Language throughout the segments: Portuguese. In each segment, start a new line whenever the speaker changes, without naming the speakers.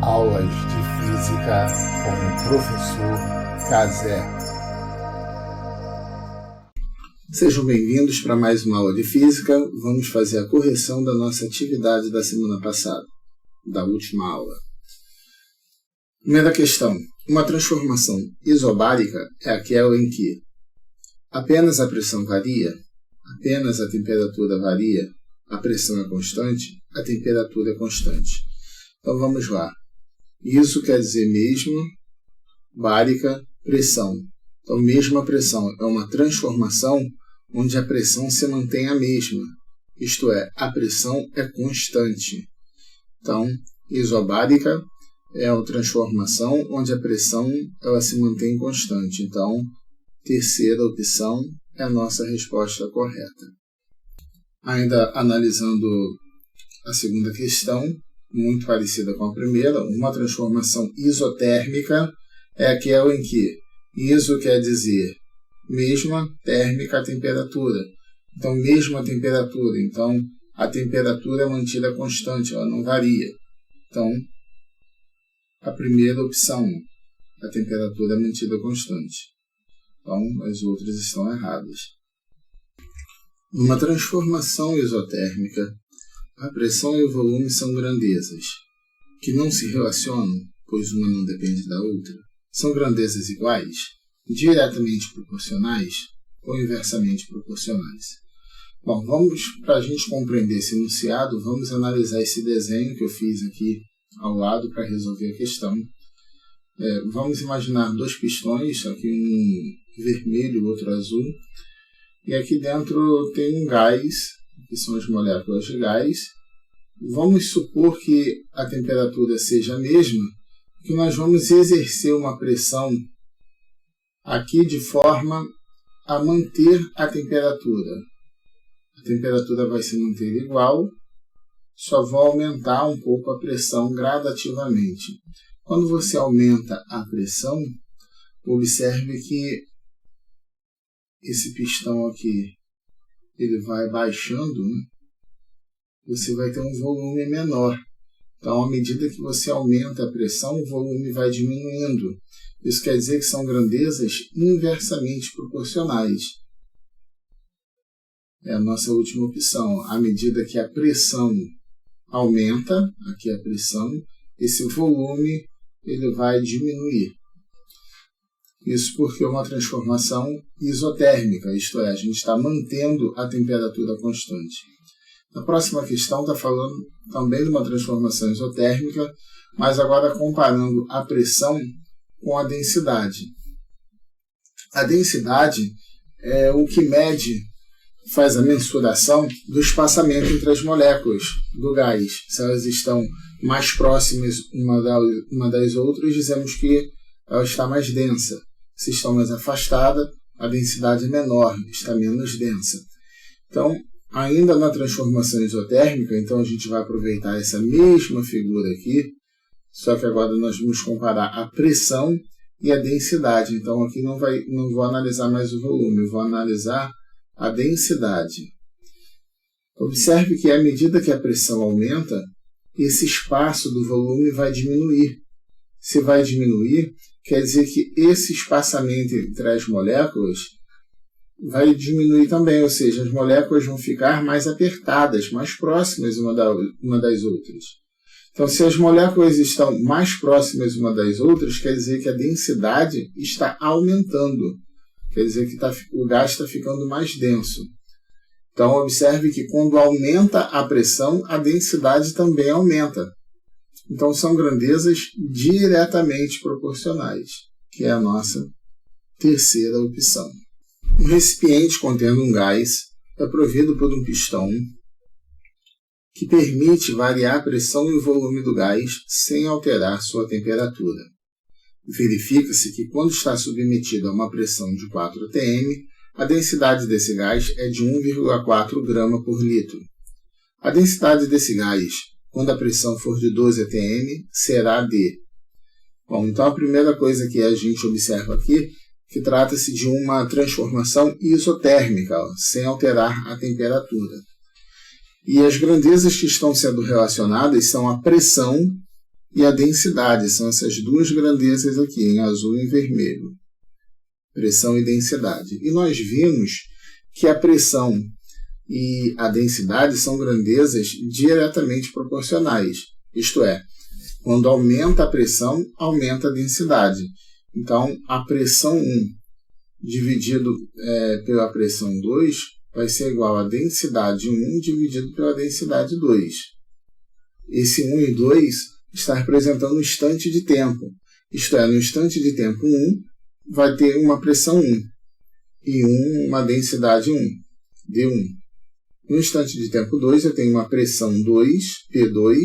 Aulas de Física com o Professor Cazé. Sejam bem-vindos para mais uma aula de Física. Vamos fazer a correção da nossa atividade da semana passada, da última aula. Primeira questão. Uma transformação isobárica é aquela em que apenas a pressão varia, apenas a temperatura varia, a pressão é constante, a temperatura é constante. Então vamos lá. Isso quer dizer mesmo, bárica, pressão. Então mesma pressão é uma transformação onde a pressão se mantém a mesma. Isto é, a pressão é constante. Então, isobárica é uma transformação onde a pressão ela se mantém constante. Então, terceira opção é a nossa resposta correta. Ainda analisando a segunda questão, muito parecida com a primeira, uma transformação isotérmica é aquela em que iso quer dizer mesma, térmica a temperatura. Então, mesma temperatura. Então, a temperatura é mantida constante, ela não varia. Então, a primeira opção, a temperatura é mantida constante. Então, as outras estão erradas. Numa transformação isotérmica, a pressão e o volume são grandezas que não se relacionam, pois uma não depende da outra. São grandezas iguais, diretamente proporcionais ou inversamente proporcionais. Bom, para a gente compreender esse enunciado, vamos analisar esse desenho que eu fiz aqui ao lado para resolver a questão. Vamos imaginar dois pistões, aqui um vermelho e o outro azul, e aqui dentro tem um gás, que são as moléculas de gás. Vamos supor que a temperatura seja a mesma, que nós vamos exercer uma pressão aqui de forma a manter a temperatura. A temperatura vai se manter igual, só vou aumentar um pouco a pressão gradativamente. Quando você aumenta a pressão, observe que esse pistão aqui ele vai baixando, né? Você vai ter um volume menor. Então, à medida que você aumenta a pressão, o volume vai diminuindo. Isso quer dizer que são grandezas inversamente proporcionais. É a nossa última opção. À medida que a pressão aumenta, aqui a pressão, esse volume ele vai diminuir. Isso porque é uma transformação isotérmica, isto é, a gente está mantendo a temperatura constante. Na próxima questão está falando também de uma transformação isotérmica, mas agora comparando a pressão com a densidade. A densidade é o que mede, faz a mensuração do espaçamento entre as moléculas do gás. Se elas estão mais próximas uma das outras, dizemos que ela está mais densa. Se estão mais afastadas, a densidade é menor, está menos densa. Então, ainda na transformação isotérmica, então a gente vai aproveitar essa mesma figura aqui, só que agora nós vamos comparar a pressão e a densidade. Então, aqui não vou analisar mais o volume, eu vou analisar a densidade. Observe que à medida que a pressão aumenta, esse espaço do volume vai diminuir. Se vai diminuir, quer dizer que esse espaçamento entre as moléculas vai diminuir também, ou seja, as moléculas vão ficar mais apertadas, mais próximas uma das outras. Então, se as moléculas estão mais próximas uma das outras, quer dizer que a densidade está aumentando. Quer dizer que o gás está ficando mais denso. Então, observe que quando aumenta a pressão, a densidade também aumenta. Então, são grandezas diretamente proporcionais, que é a nossa terceira opção. Um recipiente contendo um gás é provido por um pistão que permite variar a pressão e o volume do gás sem alterar sua temperatura. Verifica-se que quando está submetido a uma pressão de 4 atm, a densidade desse gás é de 1,4 grama por litro. A densidade desse gás, quando a pressão for de 12 atm, será de... Bom, então a primeira coisa que a gente observa aqui que trata-se de uma transformação isotérmica, sem alterar a temperatura. E as grandezas que estão sendo relacionadas são a pressão e a densidade. São essas duas grandezas aqui, em azul e em vermelho. Pressão e densidade. E nós vimos que a pressão e a densidade são grandezas diretamente proporcionais. Isto é, quando aumenta a pressão, aumenta a densidade. Então, a pressão 1 dividido pela pressão 2 vai ser igual a densidade 1 dividido pela densidade 2. Esse 1 e 2 está representando um instante de tempo. Isto é, no instante de tempo 1, vai ter uma pressão 1 e uma densidade 1, D1. No instante de tempo 2, eu tenho uma pressão 2, P2,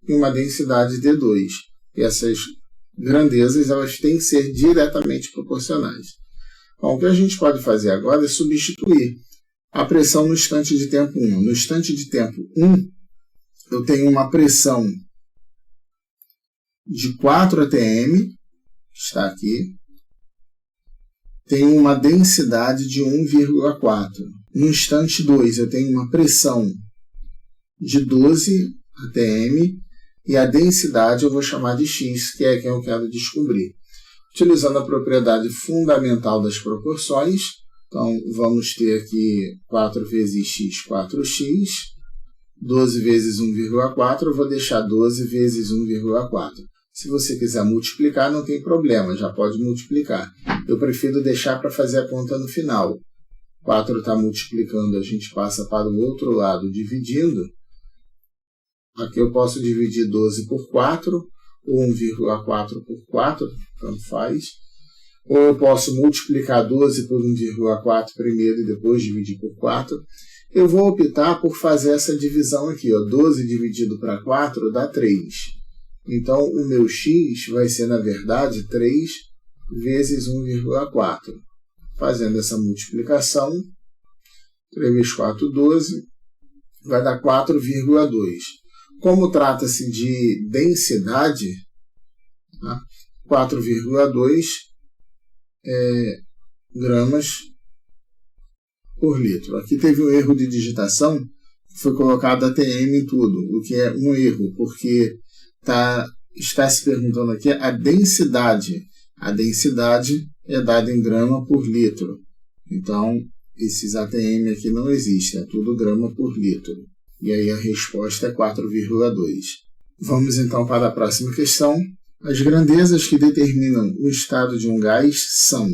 e uma densidade D2. E essas grandezas elas têm que ser diretamente proporcionais. Bom, o que a gente pode fazer agora é substituir a pressão no instante de tempo 1. No instante de tempo 1, eu tenho uma pressão de 4 atm, que está aqui, tenho uma densidade de 1,4. No instante 2, eu tenho uma pressão de 12 atm e a densidade eu vou chamar de x, que é quem eu quero descobrir. Utilizando a propriedade fundamental das proporções, então vamos ter aqui 4 vezes x, 4x, 12 vezes 1,4, eu vou deixar 12 vezes 1,4. Se você quiser multiplicar, não tem problema, já pode multiplicar. Eu prefiro deixar para fazer a conta no final. 4 está multiplicando, a gente passa para o outro lado dividindo. Aqui eu posso dividir 12 por 4, ou 1,4 por 4, tanto faz. Ou eu posso multiplicar 12 por 1,4 primeiro e depois dividir por 4. Eu vou optar por fazer essa divisão aqui. 12 dividido para 4 dá 3. Então, o meu x vai ser, na verdade, 3 vezes 1,4. Fazendo essa multiplicação, 3 vezes 4, 12, vai dar 4,2. Como trata-se de densidade, 4,2 gramas por litro. Aqui teve um erro de digitação, foi colocado ATM em tudo, o que é um erro, porque está se perguntando aqui a densidade. A densidade é dada em grama por litro. Então, esses ATM aqui não existem, é tudo grama por litro. E aí a resposta é 4,2. Vamos então para a próxima questão. As grandezas que determinam o estado de um gás são...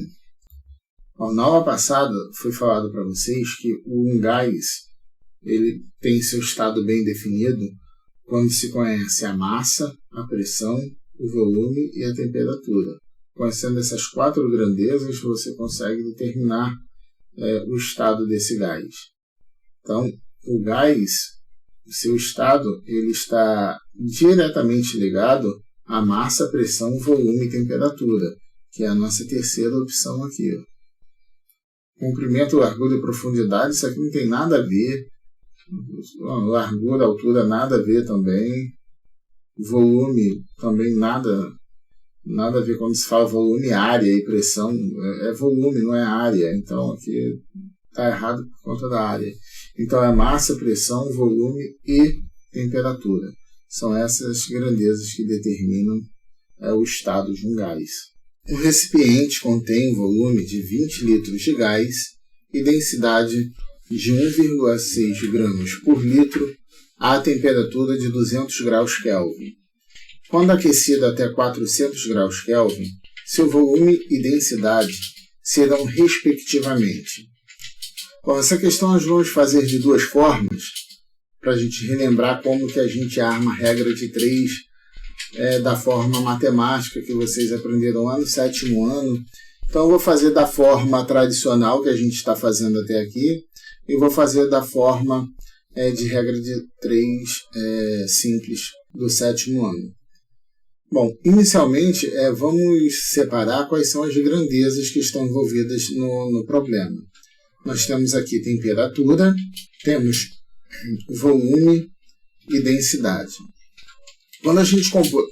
Na aula passada foi falado para vocês que um gás ele tem seu estado bem definido quando se conhece a massa, a pressão, o volume e a temperatura. Conhecendo essas 4 grandezas, você consegue determinar o estado desse gás. Então, o gás, seu estado, ele está diretamente ligado à massa, pressão, volume e temperatura, que é a nossa terceira opção aqui. Comprimento, largura e profundidade, isso aqui não tem nada a ver. Largura, altura, nada a ver também. Volume, também nada a ver quando se fala volume, área e pressão. É volume, não é área. Então aqui está errado por conta da área. Então é massa, pressão, volume e temperatura. São essas grandezas que determinam o estado de um gás. Um recipiente contém um volume de 20 litros de gás e densidade de 1,6 gramas por litro à temperatura de 200 graus Kelvin. Quando aquecido até 400 graus Kelvin, seu volume e densidade serão respectivamente. Bom, essa questão nós vamos fazer de 2 formas, para a gente relembrar como que a gente arma a regra de 3 da forma matemática que vocês aprenderam lá no 7º ano. Então eu vou fazer da forma tradicional que a gente está fazendo até aqui e vou fazer da forma de regra de 3 simples do 7º ano. Bom, inicialmente vamos separar quais são as grandezas que estão envolvidas no problema. Nós temos aqui temperatura, temos volume e densidade. Quando a gente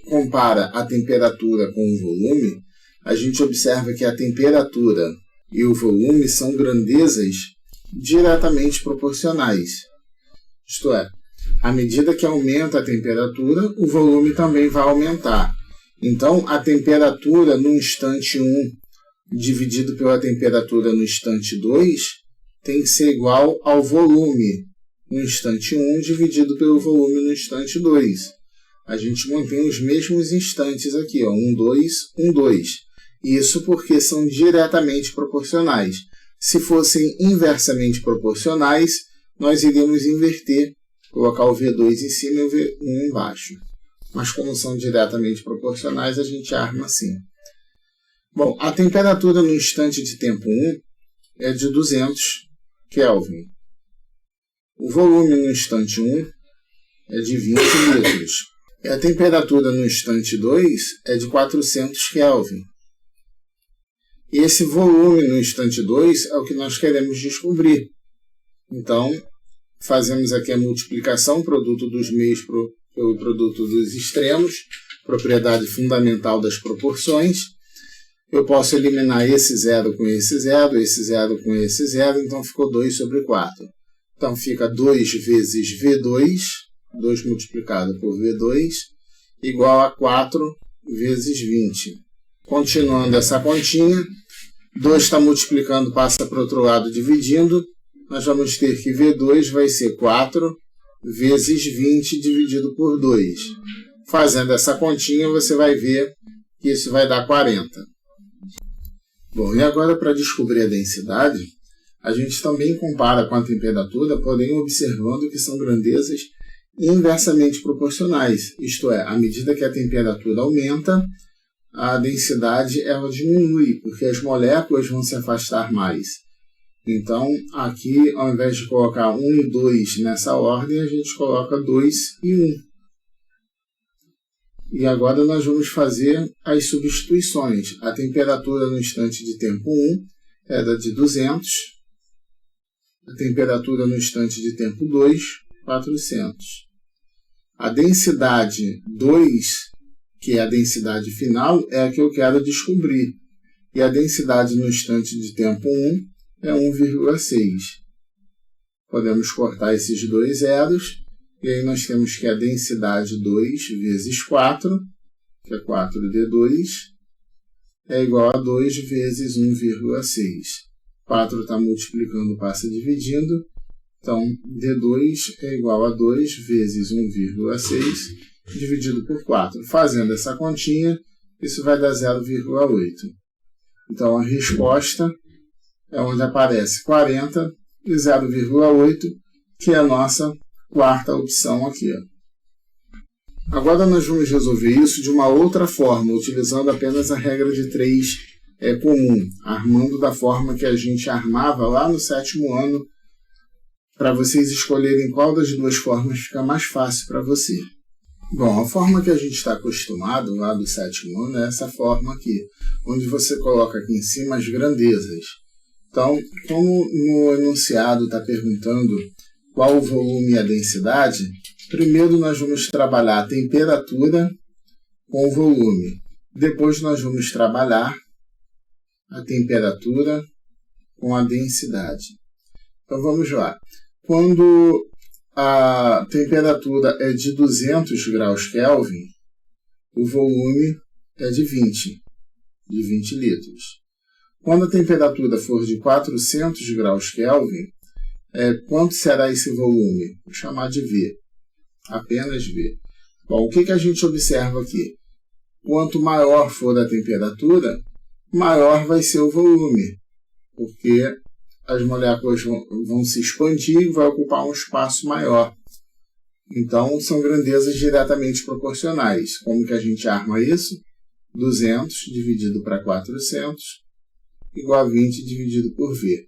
compara a temperatura com o volume, a gente observa que a temperatura e o volume são grandezas diretamente proporcionais. Isto é, À medida que aumenta a temperatura, o volume também vai aumentar. Então, a temperatura no instante 1 dividido pela temperatura no instante 2 tem que ser igual ao volume no instante 1 dividido pelo volume no instante 2. A gente mantém os mesmos instantes aqui, ó, 1, 2, 1, 2. Isso porque são diretamente proporcionais. Se fossem inversamente proporcionais, nós iríamos inverter, colocar o V2 em cima e o V1 embaixo. Mas como são diretamente proporcionais, a gente arma assim. Bom, a temperatura no instante de tempo 1 é de 200 Kelvin. O volume no instante 1 é de 20 litros. E a temperatura no instante 2 é de 400 Kelvin. E esse volume no instante 2 é o que nós queremos descobrir. Então, fazemos aqui a multiplicação, produto dos meios pelo produto dos extremos, propriedade fundamental das proporções. Eu posso eliminar esse zero com esse zero, esse zero com esse zero, então ficou 2 sobre 4. Então fica 2 vezes V2, 2 multiplicado por V2, igual a 4 vezes 20. Continuando essa continha, 2 está multiplicando, passa para o outro lado dividindo, nós vamos ter que V2 vai ser 4 vezes 20 dividido por 2. Fazendo essa continha, você vai ver que isso vai dar 40. Bom, e agora para descobrir a densidade, a gente também compara com a temperatura, porém observando que são grandezas inversamente proporcionais. Isto é, à medida que a temperatura aumenta, a densidade ela diminui, porque as moléculas vão se afastar mais. Então, aqui, ao invés de colocar 1 e 2 nessa ordem, a gente coloca 2 e 1. E agora nós vamos fazer as substituições. A temperatura no instante de tempo 1 era de 200. A temperatura no instante de tempo 2, 400. A densidade 2, que é a densidade final, é a que eu quero descobrir. E a densidade no instante de tempo 1 é 1,6. Podemos cortar esses dois zeros. E aí nós temos que a densidade 2 vezes 4, que é 4D2, é igual a 2 vezes 1,6. 4 está multiplicando, passa dividindo. Então, D2 é igual a 2 vezes 1,6 dividido por 4. Fazendo essa continha, isso vai dar 0,8. Então, a resposta é onde aparece 40 e 0,8, que é a nossa quarta opção aqui. Agora nós vamos resolver isso de uma outra forma, utilizando apenas a regra de 3 comum, armando da forma que a gente armava lá no 7º ano, para vocês escolherem qual das duas formas fica mais fácil para você. Bom, a forma que a gente está acostumado lá do 7º ano é essa forma aqui, onde você coloca aqui em cima as grandezas. Então, como no enunciado está perguntando qual o volume e a densidade, primeiro nós vamos trabalhar a temperatura com o volume. Depois nós vamos trabalhar a temperatura com a densidade. Então vamos lá. Quando a temperatura é de 200 graus Kelvin, o volume é de 20 litros. Quando a temperatura for de 400 graus Kelvin, quanto será esse volume? Vou chamar de V, apenas V. Bom, o que a gente observa aqui? Quanto maior for a temperatura, maior vai ser o volume, porque as moléculas vão se expandir e vai ocupar um espaço maior. Então, são grandezas diretamente proporcionais. Como que a gente arma isso? 200 dividido para 400 igual a 20 dividido por V.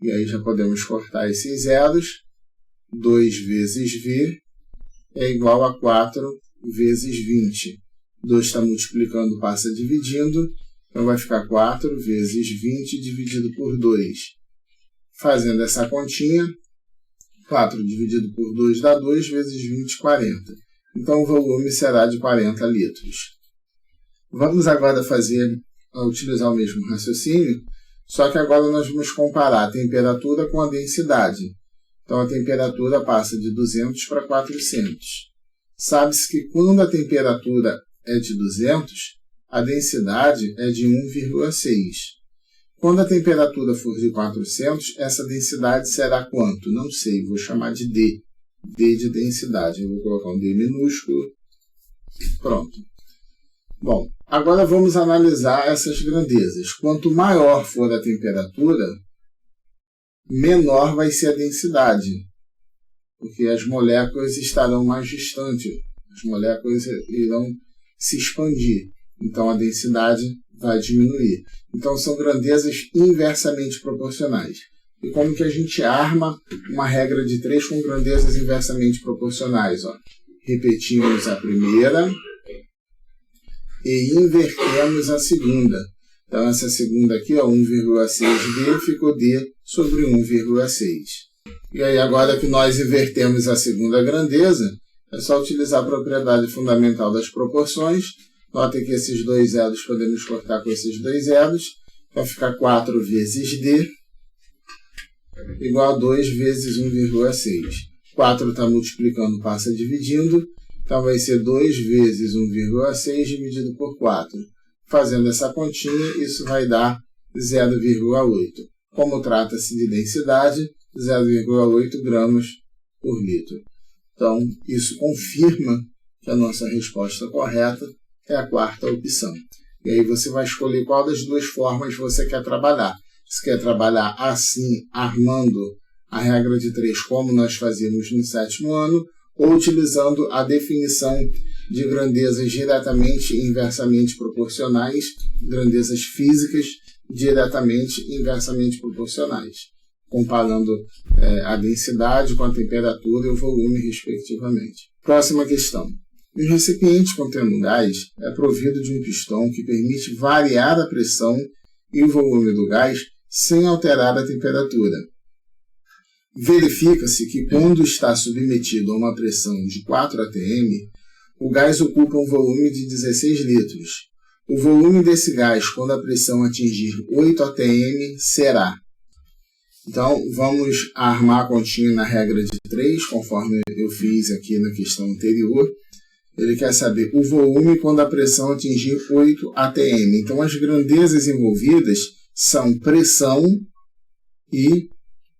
E aí já podemos cortar esses zeros. 2 vezes V é igual a 4 vezes 20. 2 está multiplicando, passa dividindo. Então vai ficar 4 vezes 20 dividido por 2. Fazendo essa continha, 4 dividido por 2 dá 2 vezes 20, 40. Então o volume será de 40 litros. Vamos agora utilizar o mesmo raciocínio, só que agora nós vamos comparar a temperatura com a densidade. Então, a temperatura passa de 200 para 400. Sabe-se que quando a temperatura é de 200, a densidade é de 1,6. Quando a temperatura for de 400, essa densidade será quanto? Não sei, vou chamar de D. D de densidade. Eu vou colocar um D minúsculo. Pronto. Bom, agora vamos analisar essas grandezas. Quanto maior for a temperatura, menor vai ser a densidade, porque as moléculas estarão mais distantes, as moléculas irão se expandir, então a densidade vai diminuir. Então são grandezas inversamente proporcionais. E como que a gente arma uma regra de 3 com grandezas inversamente proporcionais? Repetimos a primeira e invertemos a segunda. Então, essa segunda aqui, 1,6D, ficou D sobre 1,6. E aí, agora que nós invertemos a segunda grandeza, é só utilizar a propriedade fundamental das proporções. Notem que esses dois zeros podemos cortar com esses dois zeros. Vai ficar 4 vezes D igual a 2 vezes 1,6. 4 está multiplicando, passa dividindo. Então, vai ser 2 vezes 1,6 dividido por 4. Fazendo essa continha, isso vai dar 0,8. Como trata-se de densidade, 0,8 gramas por litro. Então, isso confirma que a nossa resposta correta é a quarta opção. E aí você vai escolher qual das duas formas você quer trabalhar. Se quer trabalhar assim, armando a regra de 3, como nós fazíamos no 7º ano, ou utilizando a definição de grandezas diretamente e inversamente proporcionais, grandezas físicas diretamente e inversamente proporcionais, comparando a densidade com a temperatura e o volume, respectivamente. Próxima questão. Um recipiente contendo gás é provido de um pistão que permite variar a pressão e o volume do gás sem alterar a temperatura. Verifica-se que quando está submetido a uma pressão de 4 atm, o gás ocupa um volume de 16 litros. O volume desse gás, quando a pressão atingir 8 atm, será. Então, vamos armar a continha na regra de 3, conforme eu fiz aqui na questão anterior. Ele quer saber o volume quando a pressão atingir 8 atm. Então, as grandezas envolvidas são pressão e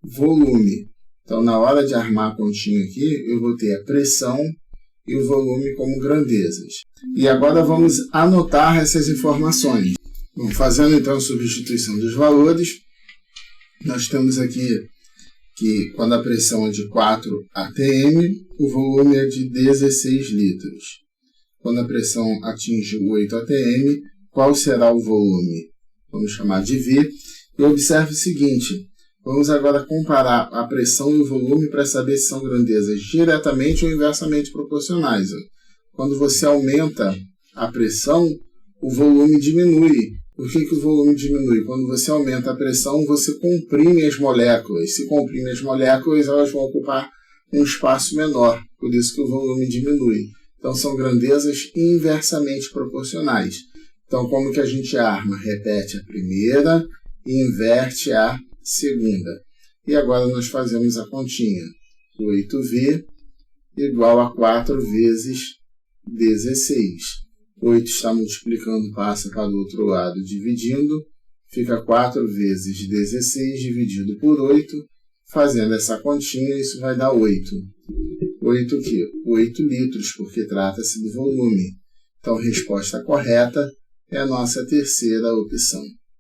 volume. Então, na hora de armar a continha aqui, eu vou ter a pressão e o volume como grandezas. E agora vamos anotar essas informações. Bom, fazendo então a substituição dos valores, nós temos aqui que quando a pressão é de 4 atm, o volume é de 16 litros. Quando a pressão atinge 8 atm, qual será o volume? Vamos chamar de V. E observe o seguinte, vamos agora comparar a pressão e o volume para saber se são grandezas diretamente ou inversamente proporcionais. Quando você aumenta a pressão, o volume diminui. Por que o volume diminui? Quando você aumenta a pressão, você comprime as moléculas. Se comprime as moléculas, elas vão ocupar um espaço menor. Por isso que o volume diminui. Então, são grandezas inversamente proporcionais. Então, como que a gente arma? Repete a primeira e inverte a segunda. E agora nós fazemos a continha. 8V igual a 4 vezes 16. 8 está multiplicando, passa para o outro lado, dividindo. Fica 4 vezes 16 dividido por 8. Fazendo essa continha, isso vai dar 8. 8 o quê? 8 litros, porque trata-se do volume. Então, a resposta correta é a nossa terceira opção.